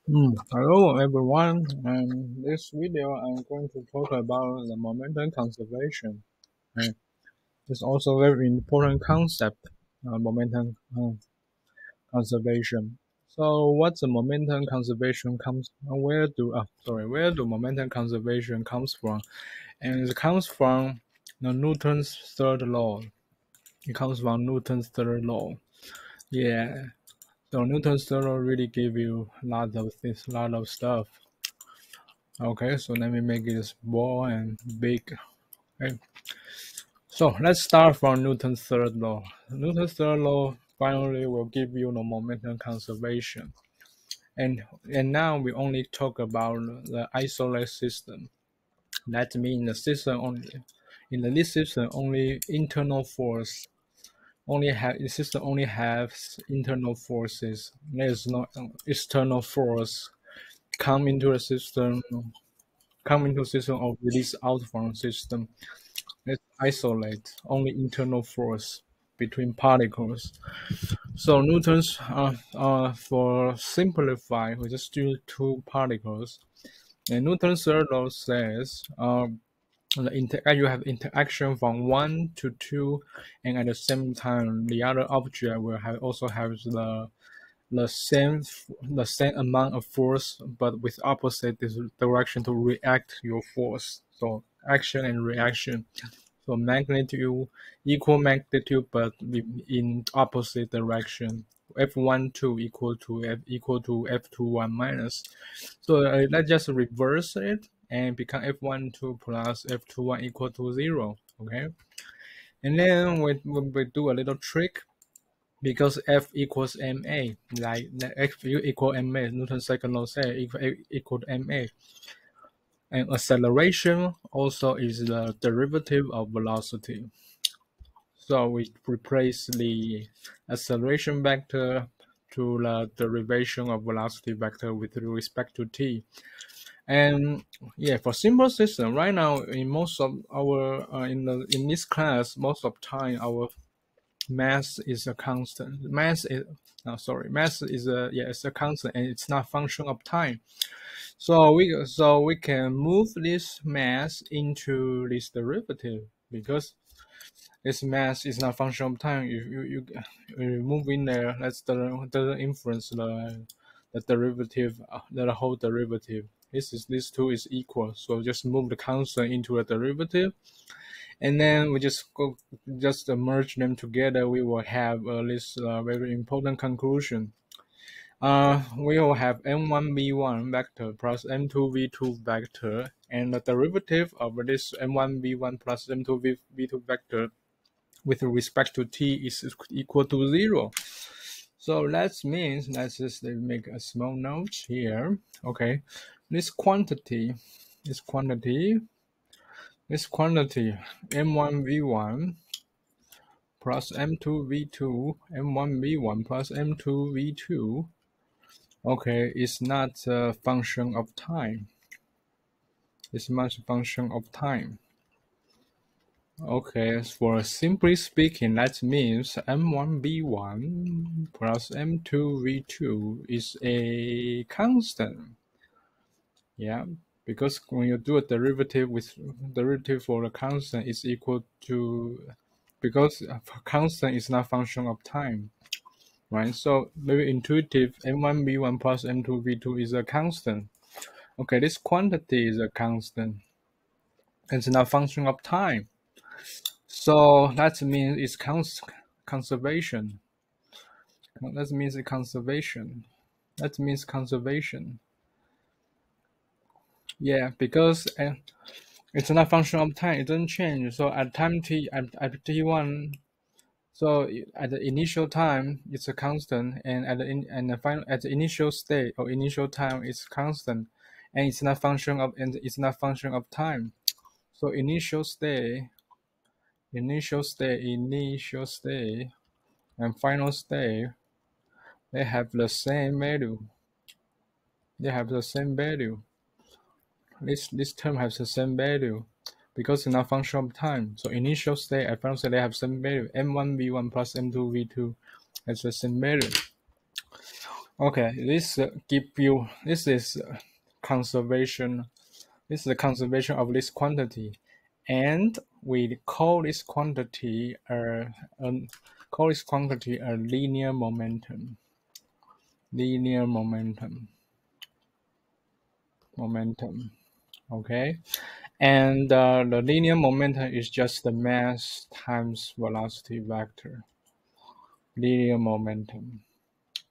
Hello everyone. In this video, I'm going to talk about the momentum conservation. And it's also a very important concept, momentum conservation. So, what's the momentum conservation comes? Where do momentum conservation comes from? And it comes from the Newton's third law. It comes from Newton's third law. Yeah. So Newton's third law really give you a lot of stuff. Okay, so let me make it small and big. Okay, so let's start from Newton's third law. Newton's third law finally will give you the momentum conservation. And now we only talk about the isolated system. That means the system only in this system only internal force only have the system only has internal forces. There's no external force come into the system or release out from system. Let's isolate only internal force between particles. So Newton's for simplify, we just do two particles. And Newton's third law says you have interaction from 1 to 2, and at the same time the other object will also have the same the same amount of force, but with opposite direction to react your force. So action and reaction. So magnitude equal magnitude, but in opposite direction. F12 equal to F21 minus. So let's just reverse it and become F12 plus F21 equal to 0. Okay, and then we do a little trick because F equals ma, like F equal ma. Newton's second law says equal to ma. And acceleration also is the derivative of velocity. So we replace the acceleration vector to the derivation of velocity vector with respect to t. And yeah, for simple system, right now in most of our in this class, most of time our mass is a constant. Mass is it's a constant, and it's not function of time. So we can move this mass into this derivative because this mass is not function of time. You move in there, that's doesn't influence the derivative, the whole derivative. This two is equal, so just move the constant into a derivative, and then we just merge them together. We will have this very important conclusion. We will have m1v1 vector plus m2v2 vector, and the derivative of this m1v1 plus m2v2 vector with respect to t is equal to 0. So that means, let's just make a small note here. Okay, this quantity m1v1 plus m2v2, m1v1 plus m2v2, okay, is not a function of time. It's not a function of time. Okay, for simply speaking, that means m1v1 plus m2v2 is a constant. Yeah, because when you do a derivative for a constant is equal to, because a constant is not function of time, right? So very intuitive, m1v1 plus m2v2 is a constant. Okay, this quantity is a constant. It's not function of time. So that means it's conservation. That means conservation. That means conservation. Yeah, because it's not a function of time. It doesn't change. So at time t, at t1, so at the initial time it's a constant, and at the initial state or initial time it's constant, and it's not function of time. So initial state, and final state, they have the same value. This term has the same value because it's not function of time. So initial state and final state, they have same value. M1v1 plus M2v2 has the same value. Okay, this give you this is conservation. This is the conservation of this quantity, and we call this quantity a linear momentum. Linear momentum. Okay, and the linear momentum is just the mass times velocity vector. Linear momentum.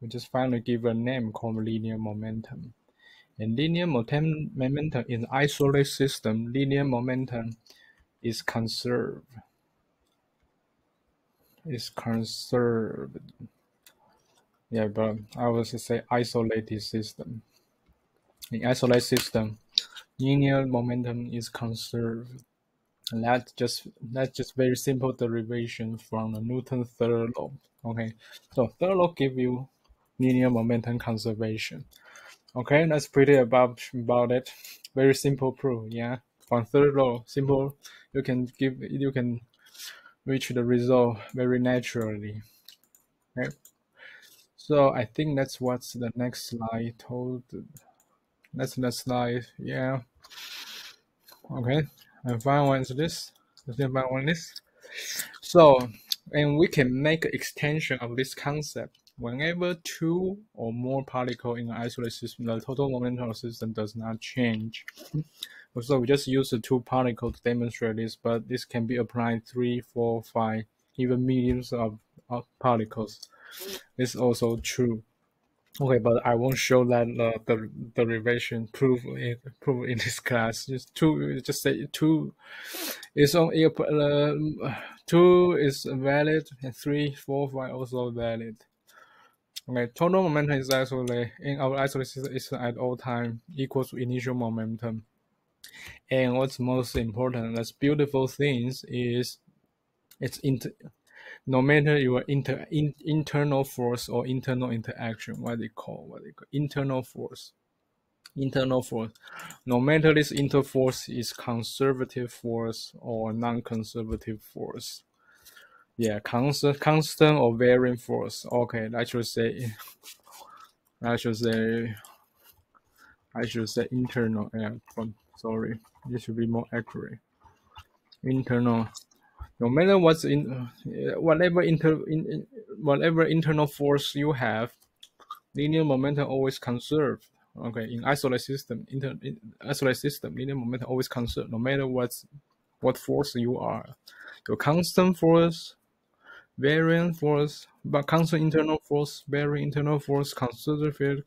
We just finally give a name called linear momentum. And linear momentum in isolated system, linear momentum is conserved. Is conserved. Yeah, but I would say isolated system. In isolated system, linear momentum is conserved. And that's just very simple derivation from the Newton's third law. Okay, so third law give you linear momentum conservation. Okay, that's pretty about it. Very simple proof. Yeah, from third law, simple. You can reach the result very naturally. Okay, so I think that's what's the next slide told. That's the next slide. Yeah. Okay, and final one is this. The final one is so, and we can make an extension of this concept. Whenever two or more particles in an isolated system, the total momentum of the system does not change. So we just use the two particles to demonstrate this, but this can be applied 3, 4, 5, even millions of particles. It's also true. Okay, but I won't show that the derivation proof in this class. Just say two is on two is valid, and 3, 4, 5 also valid. Okay, total momentum is actually in our isolated system is at all time equals to initial momentum. And what's most important, that's beautiful things is it's no matter your internal force or internal interaction, what they call internal force. No matter this interforce is conservative force or non-conservative force. Yeah, constant or varying force. Okay, I should say internal. Yeah, sorry, it should be more accurate. Internal. No matter what's whatever internal force you have, linear momentum always conserved. Okay, in isolated system, linear momentum always conserved, no matter what force you are. Your constant force, varying force, but constant internal force, varying internal force, conservative,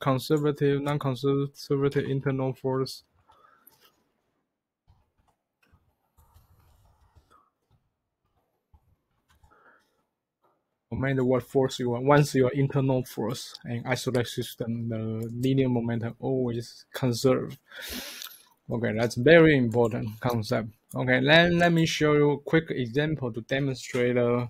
non-conservative internal force. No matter what force you are, once your internal force and isolated system, the linear momentum always conserved. Okay, that's very important concept. Okay, let me show you a quick example to demonstrate the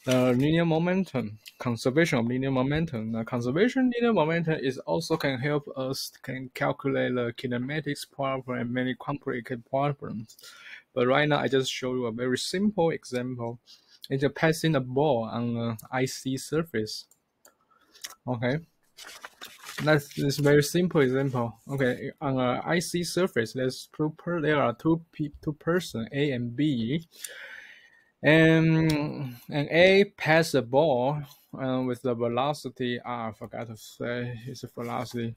linear momentum, conservation of linear momentum. The conservation linear momentum is also can help us can calculate the kinematics problem and many complicated problems. But right now, I just show you a very simple example. It's just passing a ball on an icy surface. Okay, that's this very simple example. Okay, on an icy surface, there are two person A and B, and A pass the ball with the velocity I forgot to say it's a velocity.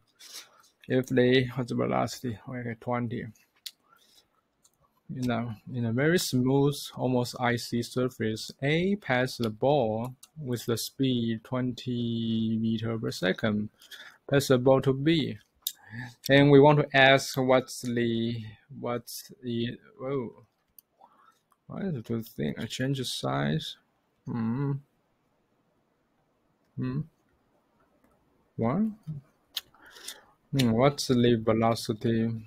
If they what's the velocity? Okay, 20. In a very smooth, almost icy surface, A pass the ball with the speed 20 meter per second. Pass the ball to B, and we want to ask what's the what is the thing? I change the size. Hmm. Hmm. What? What's the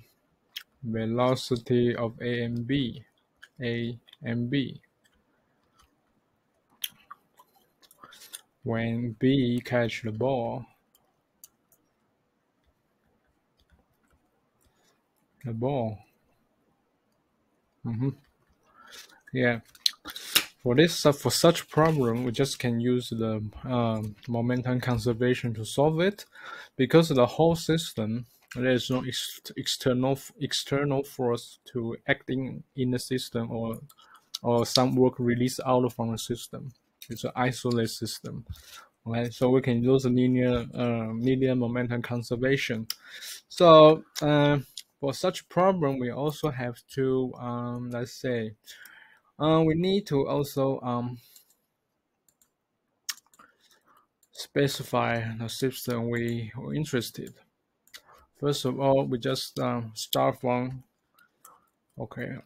velocity of A and B? A and B. When B catch the ball, Mm-hmm. Yeah. For such problem, we just can use the momentum conservation to solve it, because the whole system, there is no external force to acting in the system, or some work released out from the system. It's an isolated system. Okay, so we can use linear momentum conservation. So for such problem, we also have to let's say we need to also specify the system we are interested. First of all, we just start from okay.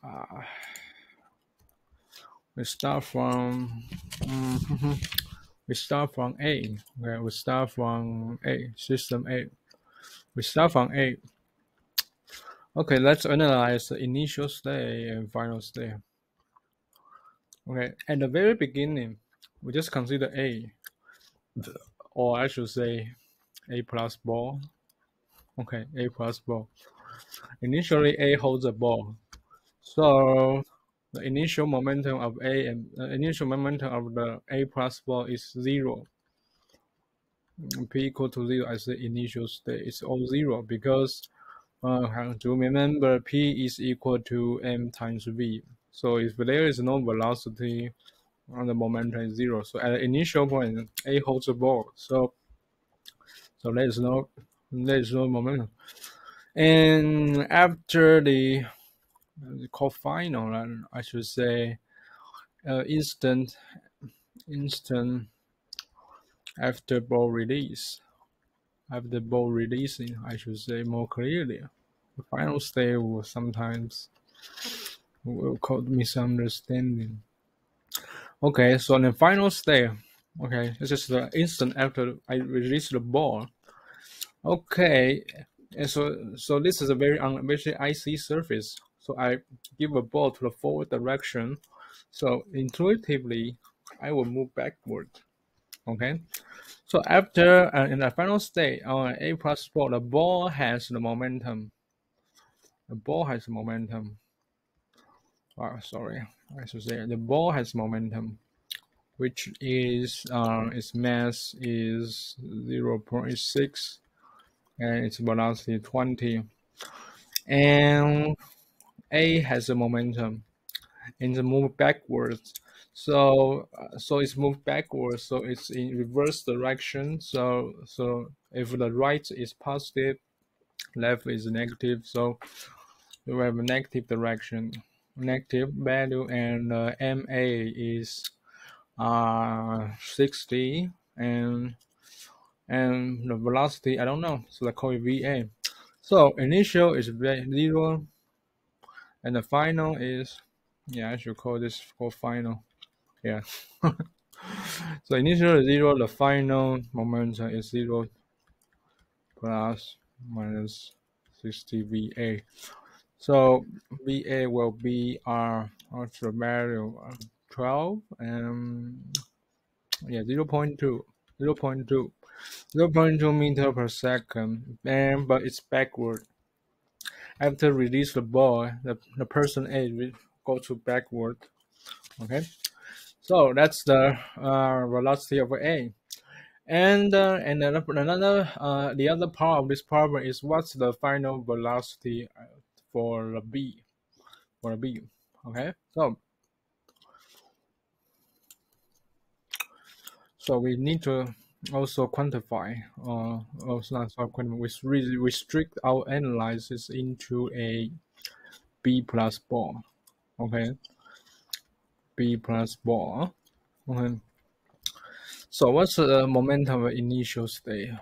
We start from we start from A. Okay, we start from A. System A. We start from A. Okay, let's analyze the initial state and final state. Okay, at the very beginning, we just consider A, or I should say A plus ball. Okay, A plus ball. Initially, A holds a ball. So the initial momentum of A and initial momentum of the A plus ball is 0. P equal to 0 as the initial state. It's all 0 because to remember P is equal to M times V. So if there is no velocity, the momentum is 0. So at the initial point, A holds the ball. So there is no momentum. And after the called final, I should say instant after ball release. After ball releasing, I should say more clearly. The final state will sometimes cause misunderstanding. Okay, so in the final state, okay, this is the instant after I release the ball. Okay, and so this is a very icy surface. So I give a ball to the forward direction. So intuitively, I will move backward. Okay, so after in the final state on A plus ball, the ball has the momentum. The ball has momentum. Sorry, I should say the ball has momentum, which is its mass is 0.6 and its velocity 20. And A has a momentum and it's moved backwards. So it's moved backwards. So it's in reverse direction. So if the right is positive, left is negative. So we have a negative direction, negative value, and MA is 60, and the velocity I don't know. So I call it VA. So initial is 0, and the final is, yeah, I should call this for final. Yeah. So initial is 0, the final momentum is 0 plus minus 60 VA. So VA will be what's the value? 12 and yeah, 0.2 meter per second, but it's backward. After release the ball, the person A will go to backward. Okay, so that's the velocity of A. And the other part of this problem is what's the final velocity for the B. Okay, so we need to also quantify, we restrict our analysis into a B plus ball. Okay, B plus ball. Okay, so what's the momentum of initial state?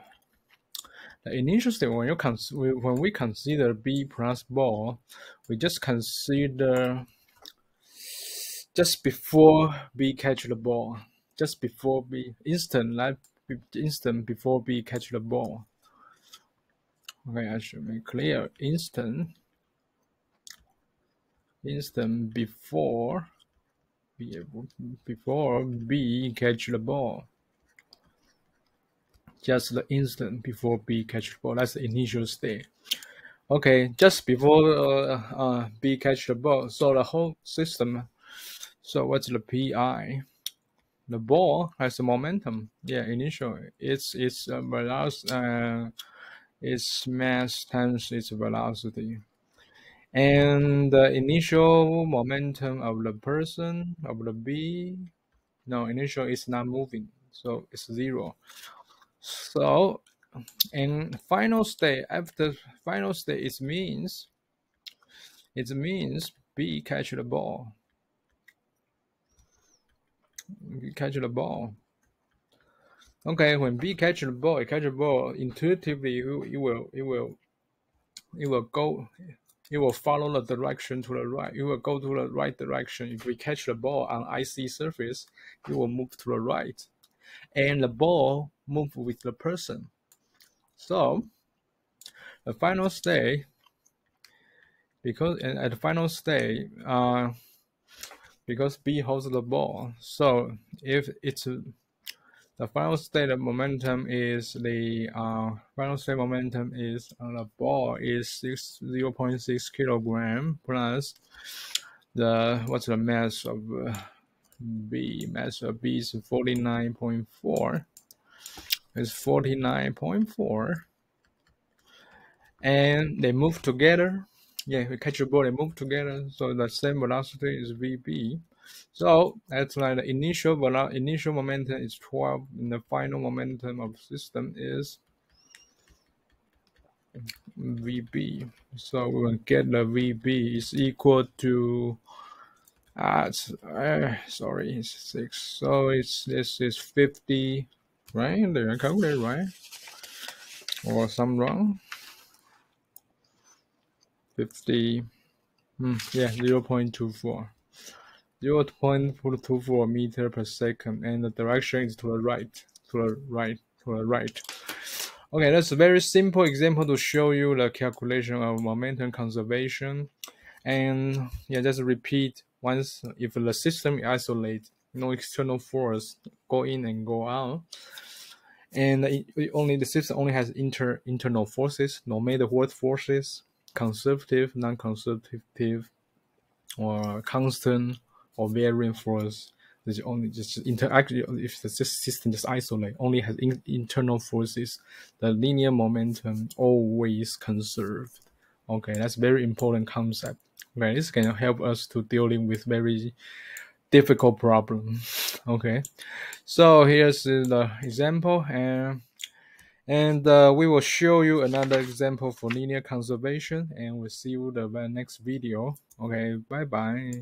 The initial state, when we consider B plus ball, we just consider just before B catch the ball, just before B, instant before B catch the ball. Okay, I should make clear, instant before B catch the ball. Just the instant before B catch the ball. That's the initial state. Okay, just before B catch the ball. So the whole system. So what's the pi? The ball has a momentum. Yeah, initial. It's velocity. Its mass times its velocity. And the initial momentum of the person of the bee, no, initial is not moving, so it's 0. So in final state, after final state, it means B catch the ball. B catch the ball. Okay, when B catch the ball, intuitively it will go. It will follow the direction to the right. It will go to the right direction. If we catch the ball on icy surface, it will move to the right, and the ball move with the person. So the final state, because at the final state, because B holds the ball, so if it's the final state of momentum is the the ball is 0.6 kilogram plus what's the mass of B? Mass of B is 49.4. It's 49.4, and they move together. Yeah, we catch the ball, they move together. So the same velocity is VB. So that's like the initial momentum is 12, and the final momentum of the system is VB. So we will get the VB is equal to sorry, it's 6. So this is 50, right? Did I calculate right? Or some wrong? 50, yeah, 0.24. 0.24 meter per second, and the direction is to the right, Okay, that's a very simple example to show you the calculation of momentum conservation. And yeah, just repeat once. If the system is isolated, no external force go in and go out, and the system only has internal forces, no matter what forces, conservative, non-conservative, or constant or varying force. There's only just interact. If the system just isolate, only has internal forces, the linear momentum always conserved. Okay, that's very important concept. Okay, this can help us to dealing with very difficult problems. Okay, so here's the example, and we will show you another example for linear conservation, and we'll see you the next video. Okay, bye bye.